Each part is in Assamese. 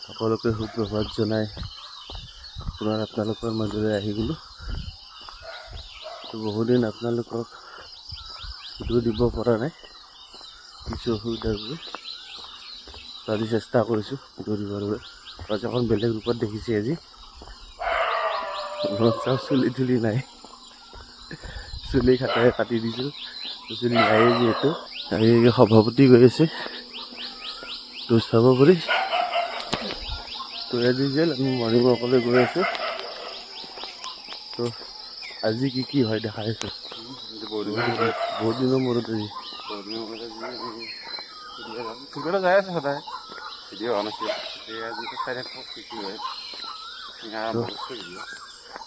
সকলোকে সুপ্ৰভাত জনাই পুনৰ আপোনালোকৰ মাজলৈ আহি গ'লোঁ। বহুদিন আপোনালোকক ভিডিঅ' দিব পৰা নাই, কিছু অসুবিধাৰ বাবে। আজি চেষ্টা কৰিছোঁ ভিডিঅ' দিবৰ বাবে। আজি এখন বেলেগ ৰূপত দেখিছে। আজি চুলি তুলি নাই, চুলি খাটাই কাটি দিছোঁ, চুলি নাই যিহেতু। আজি সভাপতি গৈ আছে তো চাব পাৰি। তো আজি যেন আমি মৰ্ণিং ৱাকলৈ গৈ আছোঁ। তো আজি কি হয় দেখাই আছোঁ। বহুত দিনৰ মূৰত আজি ফুৰিবলৈ যাই আছে সদায়, ভিডিঅ' হোৱা নাছিল। আজি চাই থাকোঁ কি হয়।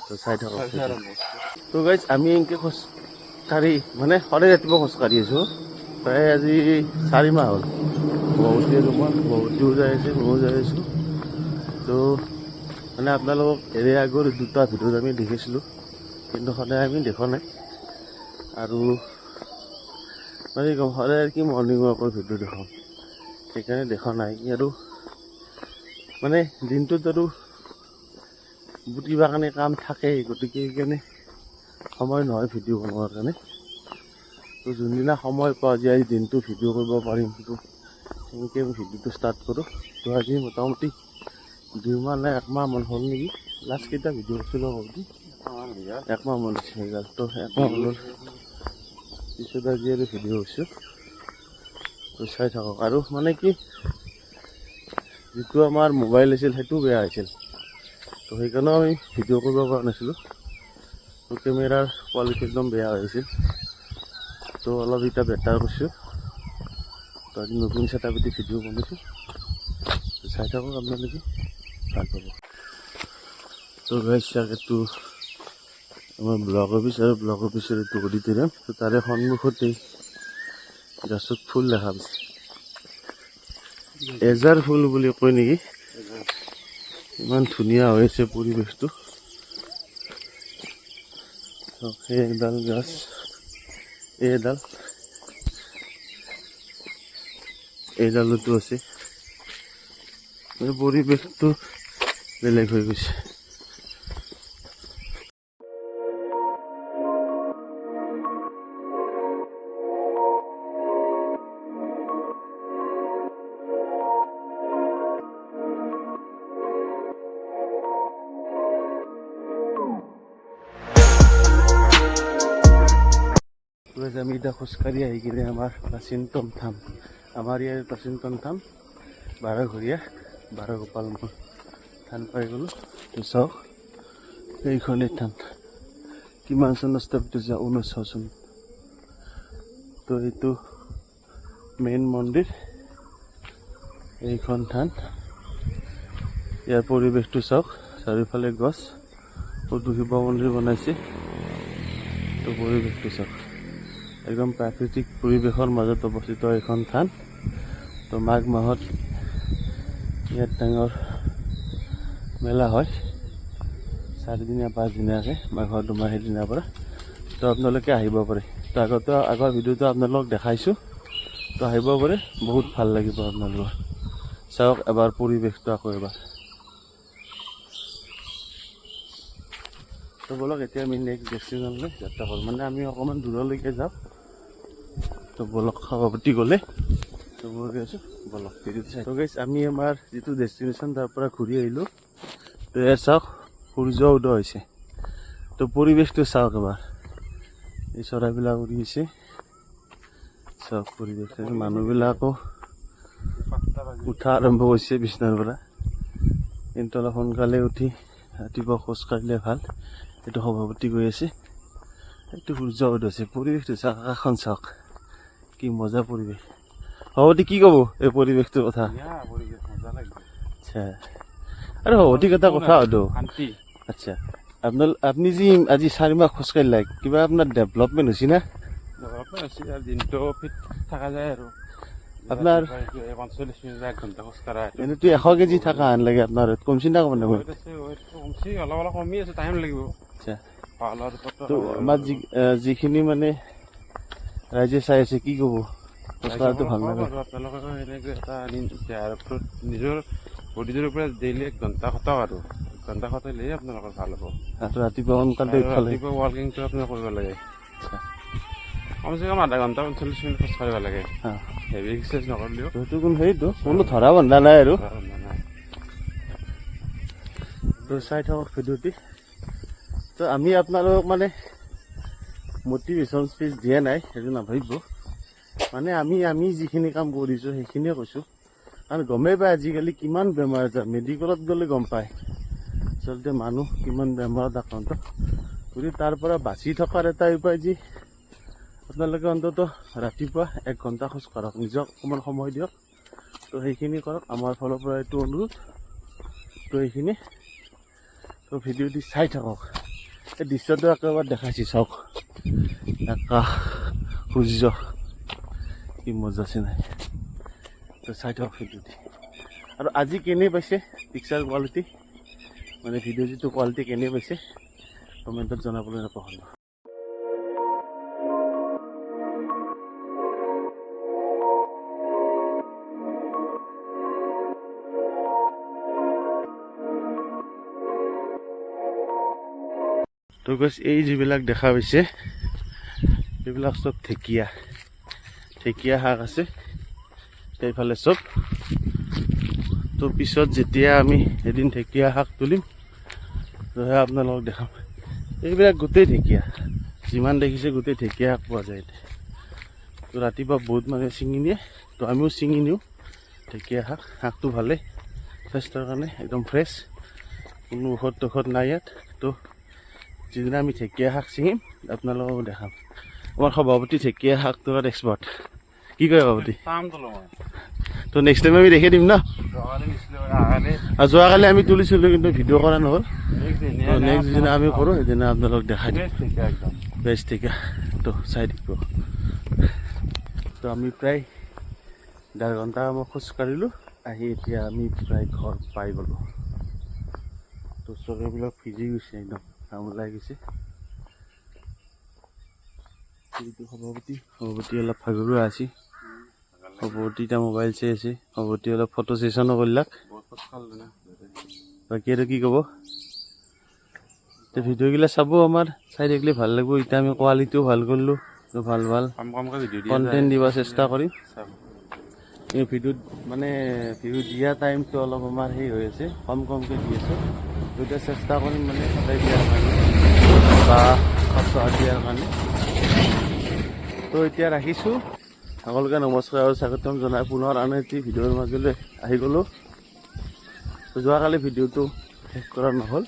তো চাই থাকক। তো গাইজ আমি এনেকৈ খোজকাঢ়ি মানে সদায় ৰাতিপুৱা খোজকাঢ়ি আছোঁ প্ৰায় আজি 4 মাহ হ'ল। সভাপতি আৰু মই, সভাপতিও যাই আছে, ময়ো যাই আছোঁ। তো মানে আপোনালোকক এৰে আগৰ দুটা ভিডিঅ'ত আমি দেখিছিলোঁ, কিন্তু সদায় আমি দেখা নাই। আৰু মানে ক'ম সদায় কি মৰ্ণিং ৱাকৰ ভিডিঅ' দেখাম, সেইকাৰণে দেখা নাই। আৰু মানে দিনটোত আৰু কিবা কাৰণে কাম থাকেই, গতিকে সেইকাৰণে সময় নহয় ভিডিঅ' বনোৱাৰ কাৰণে। তো যোনদিনা সময় পাওঁ যে আজি দিনটো ভিডিঅ' কৰিব পাৰিম, তো সেনেকৈ আমি ভিডিঅ'টো ষ্টাৰ্ট কৰোঁ। তো আজি মোটামুটি 2 মাহ নাই 1 মাহ মান হ'ল নেকি লাষ্ট কেইটা ভিডিঅ' কৰিছিলোঁ। সভাপতি 1 মাহ মান হৈছে সেইগাল। তো 1 মাহ হ'ল পিছত আজি আৰু ভিডিঅ' হৈছোঁ। তো চাই থাকক। আৰু মানে কি যিটো আমাৰ মোবাইল আছিল সেইটো বেয়া হৈছিল, তো সেইকাৰণেও আমি ভিডিঅ' কৰিব পৰা নাছিলোঁ। তো কেমেৰাৰ কোৱালিটি একদম বেয়া হৈছিল। তো অলপ এতিয়া বেটাৰ কৰিছোঁ। তো আজি নতুন ছেটআপ এটি ভিডিঅ' বনাইছোঁ। তো চাই থাকক, আপোনালোকে ভাল পাব। তো গাইজ এইটো আমাৰ ব্লক অফিচ, আৰু ব্লক অফিচৰ এইটো অডিটৰিয়াম। তো তাৰে সন্মুখতেই গছত ফুল দেখা পাইছে, এজাৰ ফুল বুলি কয় নেকি। ইমান ধুনীয়া হৈ আছে পৰিৱেশটো। সেইডাল গছ, এইডালতো আছে। পৰিৱেশটো বেলেগ হৈ গৈছে। আমি এতিয়া খোজকাঢ়ি আহি কিনে আমাৰ প্ৰাচীনতম থান, আমাৰ ইয়াৰ প্ৰাচীনতম থান 12ঘৰীয়া 12 গোপাল থান পাই গ'লোঁ। তো চাওক এইখনেই থান। কিমান চনত স্থাপিত হৈছে? 1900 চন। তো এইটো মেইন মন্দিৰ, এইখন থান। ইয়াৰ পৰিৱেশটো চাওক, চাৰিওফালে গছ, সৰু শিৱ মন্দিৰ বনাইছে। তো পৰিৱেশটো চাওক, একদম প্ৰাকৃতিক পৰিৱেশৰ মাজত অৱস্থিত এখন থান। তো মাঘ মাহত ইয়াত ডাঙৰ মেলা হয়, 4 দিনীয়া 5 দিনীয়াকৈ, মাঘৰ দুমাহীৰ দিনাৰ পৰা। তো আপোনালোকে আহিব পাৰে। তো আগৰ ভিডিঅ'টো আপোনালোকক দেখাইছোঁ, তো আহিব পাৰে, বহুত ভাল লাগিব আপোনালোকৰ। চাওক এবাৰ পৰিৱেশটো আকৌ এবাৰ। তো বলক এতিয়া আমি নেক্সট ডেষ্টিনেশ্যনলৈ যাত্ৰা কৰোঁ, মানে আমি অকণমান দূৰলৈকে যাওঁ। তো বলক, সভাপতি গ'লে তো গৈ আছোঁ, বলক ভিডিঅ'টো চাই। তো গাইজ আমি আমাৰ যিটো ডেষ্টিনেশ্যন তাৰ পৰা ঘূৰি আহিলোঁ। তো ইয়াত চাওক সূৰ্য উদয় হৈছে। তো পৰিৱেশটো চাওক এবাৰ, এই চৰাইবিলাক উৰি আছে, চাওক পৰিৱেশ। মানুহবিলাকো উঠা আৰম্ভ কৰিছে বিচনাৰ পৰা, কিন্তু অলপ সোনকালে উঠি ৰাতিপুৱা খোজ কাঢ়িলে ভাল। এইটো সভাপতি গৈ আছে, এইটো সূৰ্য উদয় হৈছে। পৰিৱেশটো চাওক, আকাশখন চাওক, কি মজা পৰিৱেশ। সভাপতি কি ক'ব এই পৰিৱেশটোৰ কথা? আচ্ছা, আৰু সভাপতিক এটা কথা সুধো। আচ্ছা, আপুনি যি আজি 4 মাহ খোজকাঢ়িলে, কিবা আপোনাৰ ডেভেলপমেণ্ট হৈছে না? ডেভেলপমেণ্ট হৈছে, দিনটো ফিট থকা যায় আৰু আপোনাৰ 45 মিনিট 1 ঘণ্টা খোজ কঢ়া। এনেতো 100 কেজি থকা আন লাগে আপোনাৰ, কমছি না কমে? কমছি, অলপ অলপ কমি আছে, টাইম লাগিব। আচ্ছা, তো আমাৰ যিখিনি মানে ৰাইজে চাই আছে, কি ক'ব? খোজ কঢ়াটো ভাল লাগে। আপোনালোকে সেনেকৈ এটা দেহাৰ ওপৰত নিজৰ বডিটোৰ পৰা ডেইলি 1 ঘণ্টা খটাওক আৰু 1 ঘণ্টা খটালেহে আপোনালোকৰ ভাল হ'ব। আৰু ৰাতিপুৱা সোনকালে আৰু উঠিব লাগে। ৰাতিপুৱা ৱাকিংটো আপুনি কৰিব লাগে। কমচে কম আধা ঘণ্টা 45 মিনিট খোজ কাঢ়িব লাগে। হেভি এক্সাৰচাইজ নকৰিলেও সেইটো কোন সেইটো কোনো ধৰা বন্ধা নাই আৰু নাই। তো চাই থাকক ভিডিঅ'টি। তো আমি আপোনালোকক মানে মটিভেশ্যন স্পীচ দিয়া নাই, সেইটো নাভাবিব। মানে আমি যিখিনি কাম কৰিছোঁ সেইখিনিয়ে কৈছোঁ। কাৰণ গমেই পায় আজিকালি কিমান বেমাৰ আজাৰ, মেডিকেলত গ'লে গম পায় আচলতে মানুহ কিমান বেমাৰত আক্ৰান্ত। গতিকে তাৰ পৰা বাচি থকাৰ এটা উপায় যি আপোনালোকে অন্ততঃ ৰাতিপুৱা 1 ঘণ্টা খোজ কাঢ়ক, নিজক অকণমান সময় দিয়ক। তো সেইখিনি কৰক, আমাৰ ফালৰ পৰা এইটো অনুৰোধ। তো এইখিনি তো ভিডিঅ'টি চাই থাকক। এই দৃশ্যটো একেবাৰে দেখাইছে চাওক, আকাশ সূৰ্য কি মজা আছে নাই। তো চাই থাকক ভিডিঅ'টি। আৰু আজি কেনে পাইছে পিকচাৰ কোৱালিটি, মানে ভিডিঅ' যিটো কোৱালিটি কেনে পাইছে কমেণ্টত জনাবলৈ নাপাহৰিব। তো গছ এই যিবিলাক দেখা পাইছে এইবিলাক চব ঢেকীয়া শাক আছে সেইফালে চব। তো পিছত যেতিয়া আমি এদিন ঢেকীয়া শাক তুলিম তেতিয়াহে আপোনালোকক দেখাম। এইবিলাক গোটেই ঢেকীয়া, যিমান দেখিছে গোটেই ঢেকীয়া শাক পোৱা যায়। তো ৰাতিপুৱা বহুত মানুহে ছিঙি নিয়ে, তো আমিও ছিঙি নিওঁ ঢেকীয়া শাকটো ভালেই স্বাস্থ্যৰ কাৰণে, একদম ফ্ৰেছ, কোনো ঔষধ নাই ইয়াত। তো যিদিনা আমি ঢেকীয়া শাক ছিঙিম আপোনালোকক দেখাম। আমাৰ সভাপতি ঢেকীয়া শাক তোলাত এক্সপাৰ্ট, কি কয় সভাপতি? তো নেক্সট টাইম আমি দেখি দিম ন। আৰু যোৱাকালি আমি তুলিছিলোঁ কিন্তু ভিডিঅ' কৰা নহ'ল। তো নেক্সট যিদিনা আমি কৰোঁ সেইদিনা আপোনালোকক দেখাই দিম বেষ্ট ঢেকীয়া। তো চাই দিব। তো আমি প্ৰায় 1.5 ঘণ্টা মই খোজ কাঢ়িলোঁ, আহি এতিয়া আমি প্ৰায় ঘৰ পাই গ'লোঁ। তো চৰাইবিলাক ভিজি গৈছে, একদম ঘাম ওলাই গৈছে। এইটো সভাপতি অলপ ভাগৰুৱা আছে। সভাপতি এতিয়া মোবাইল চাই আছে। সভাপতি অলপ ফটো ছেশ্যনো কৰিলাক। বাকী আৰু কি ক'ব? ভিডিঅ'গিলা চাব, আমাৰ চাই থাকিলে ভাল লাগিব। এতিয়া আমি কোৱালিটিও ভাল কৰিলোঁ, ভাল কণ্টেণ্ট দিব চেষ্টা কৰিম। এই ভিডিঅ'ত মানে ভিডিঅ' দিয়া টাইমটো অলপ আমাৰ সেই হৈ আছে, কমকৈ দি আছোঁ। এতিয়া চেষ্টা কৰিম মানে সদায় দিয়াৰ কাৰণে বা দিয়াৰ কাৰণে। তো এতিয়া ৰাখিছোঁ, সকলোকে নমস্কাৰ আৰু স্বাগতম জনাই পুনৰ আন এটি ভিডিঅ'ৰ মাজলৈ আহি গ'লোঁ। তো যোৱাকালি ভিডিঅ'টো শেষ কৰা নহ'ল,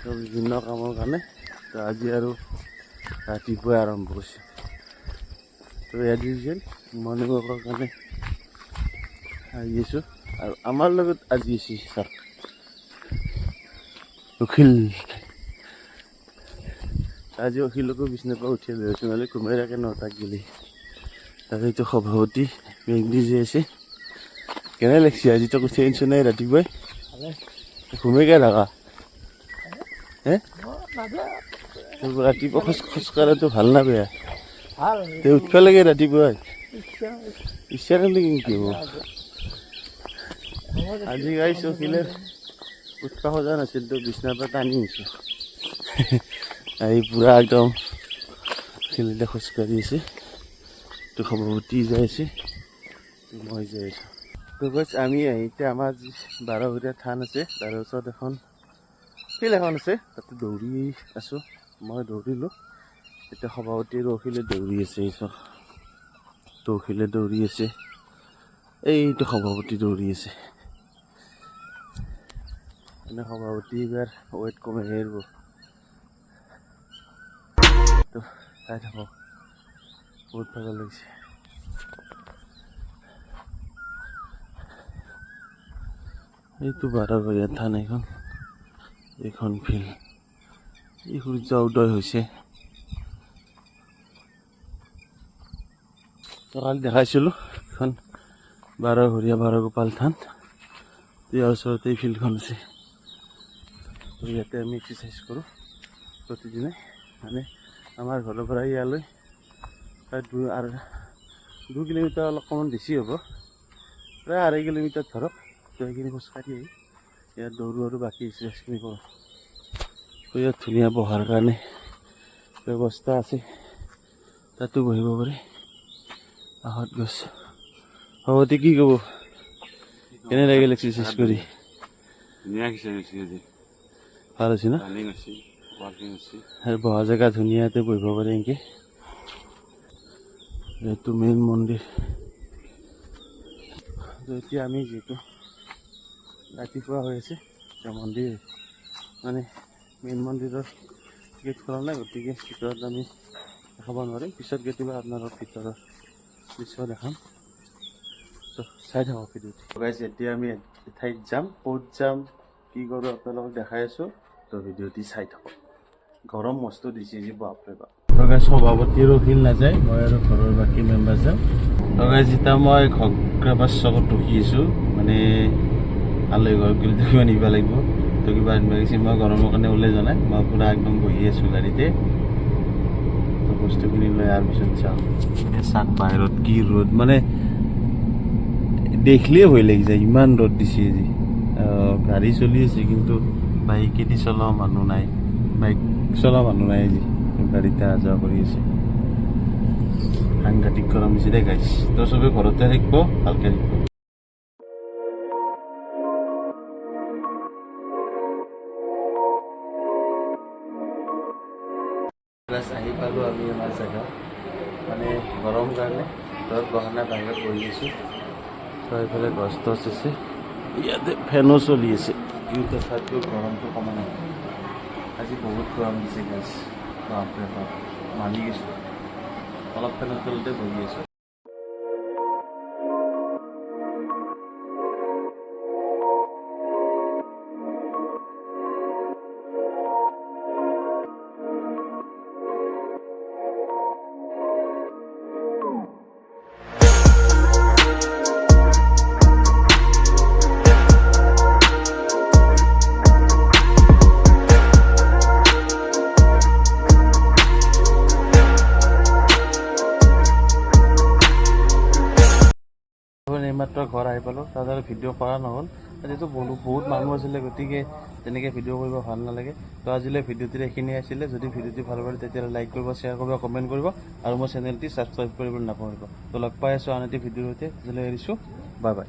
তো বিভিন্ন কামৰ কাৰণে। তো আজি আৰু ৰাতিপুৱাই আৰম্ভ কৰিছোঁ। তো আজি যেন মৰ্ণিং ৱাকৰ কাৰণে আহি আছোঁ। আৰু আমাৰ লগত আজি আছে চাওক অখিল। আজি অখিলকো বিচনাৰ পৰা উঠিয়াই লৈ আছোঁ, নহ'লে ঘুমাই থাকে ন তাক গেলি। তাকে এইটো সভাপতি মেঘদি যে আছে, কেনে লাগিছে আজি? তোক উঠাই আনিছোঁ নাই ৰাতিপুৱাই? ঘুমাই কে থাকা হে? ৰাতিপুৱা খোজ কঢ়াটো ভাল না বেয়া? তে উঠিব লাগে ৰাতিপুৱাই, ইচ্ছা নালাগে কি হ'ব? আজি গাইছোঁ অখিলে উঠবা খোজা নাছিল, তো বিচনাৰ পৰা টানি আনিছোঁ। এই পুৰা একদম অখিলে খোজকাঢ়ি আছে। তো সভাপতি যাই আছে, মই যাই আছোঁ। তো গছ আমি এতিয়া আমাৰ যি 12 থান আছে, তাৰ ওচৰত এখন ফিল্ড এখন আছে, তাতে দৌৰি আছোঁ। মই দৌৰিলোঁ, এতিয়া সভাপতি আৰু অখিলে দৌৰি আছে। তো অখিলে দৌৰি আছে, এইটো সভাপতি দৌৰি আছে। মানে সভাপতি এইবাৰ ৱেইট কমাই আহিব। তো চাই থাকক, বহুত ভাল লাগিছে। এইটো 12 থান এইখন ফিল্ড। এই সূৰ্য উদয় হৈছে। তো কালি দেখাইছিলোঁ এখন 12 গোপাল থান, ইয়াৰ ওচৰতে এই ফিল্ডখন আছে। তো ইয়াতে আমি এক্সাৰচাইজ কৰোঁ প্ৰতিদিনে। মানে আমাৰ ঘৰৰ পৰা ইয়ালৈ প্ৰায় 2 কিলোমিটাৰ, অলপ অকণমান বেছি হ'ব, প্ৰায় 2.5 কিলোমিটাৰ ধৰক। তো এইখিনি খোজকাঢ়ি আহি ইয়াত দৌৰো আৰু বাকী এক্সাৰচাইজখিনি কৰোঁ। তো ইয়াত ধুনীয়া বহাৰ কাৰণে ব্যৱস্থা আছে, তাতো বহিব পাৰি। আহত গছ সভাপতি কি ক'ব, কেনে লাগিল এক্সাৰচাইজ কৰি? ধুনীয়া হৈছে আজি, ভাল হৈছে ন? ৰানিং হৈছে, ৱাকিং হৈছে। আৰু বহা জেগা ধুনীয়াতে বহিব পাৰি এনেকৈ। এইটো মেইন মন্দিৰ। এতিয়া আমি যিহেতু ৰাতিপুৱা হৈ আছে, এতিয়া মন্দিৰ মানে মেইন মন্দিৰৰ গেট খোলা নাই, গতিকে ভিতৰত আমি দেখাব নোৱাৰিম। পিছত কেতিয়াবা আপোনালোক ভিতৰৰ দৃশ্য দেখাম, তো চাই থাকক ভিডিঅ'টো। গাইজ এতিয়া আমি এঠাইত যাম, ক'ত যাম কি কৰোঁ আপোনালোকক দেখাই আছোঁ, তো ভিডিঅ'টি চাই থাকক। গৰম মস্ত দিছে যি বাপৰে বাপ। তো গাইজ সভাপতিৰো ফিল নাযায়, মই আৰু ঘৰৰ বাকী মেম্বাৰ যাম। তো গাইজ যেতিয়া মই ঘগ্ৰাবাস চকত ৰখি আছোঁ, মানে আলহী ঘৰত গ'লে কিবা নিব লাগিব, তো কিবা আনিব লাগিছে। মই গৰমৰ কাৰণে ওলাই যোৱা নাই, মই পূৰা একদম বহি আছোঁ গাড়ীতে। তো বস্তুখিনি লৈ অহাৰ পিছত চাওঁ চাক বাহিৰত কি ৰ'দ, মানে দেখিলেই ভয় লাগি যায়, ইমান ৰ'দ দিছে আজি। গাড়ী চলি আছে কিন্তু বাইকেদি চলোৱা মানুহ নাই, বাইক চলোৱা মানুহ নাই আজি, গাড়ীতে অহা যোৱা কৰি আছে। সাংঘাতিক গৰম দিছে দেই গাইছ। তো চবে ঘৰতে থাকিব, ভালকৈ থাকিব। আহি পালোঁ আমি আমাৰ জেগা, মানে গৰম কাৰণে ঘৰত বহা নাই, বাহিৰত বহি আছোঁ। তো এইফালে গছ টছ আছে, ইয়াতে ফেনো চলি আছে, কিন্তু তথাপিও গৰমটো কমা নাই। আজি বহুত গৰম দিছে গাইছ, বাপৰে বাপ, মানি গৈছোঁ। অলপ ফেনৰ তলতে বহি আছোঁ। এইমাত্ৰ ঘৰ আহি পালোঁ, তাত আৰু ভিডিঅ' কৰা নহ'ল, যিহেতু বহুত মানুহ আছিলে, গতিকে তেনেকৈ ভিডিঅ' কৰিব ভাল নালাগে। তো আজিলৈ ভিডিঅ'টো এইখিনিয়ে আছিলে। যদি ভিডিঅ'টো ভাল পালে তেতিয়াহ'লে লাইক কৰিব, শ্বেয়াৰ কৰিব, কমেণ্ট কৰিব, আৰু মোৰ চেনেলটি ছাবস্ক্ৰাইব কৰিবলৈ নাপাহৰিব। তো লগ পাই আছোঁ আন এটি ভিডিঅ'ৰ সৈতে। আজিলৈ এৰিছোঁ, বাই বাই।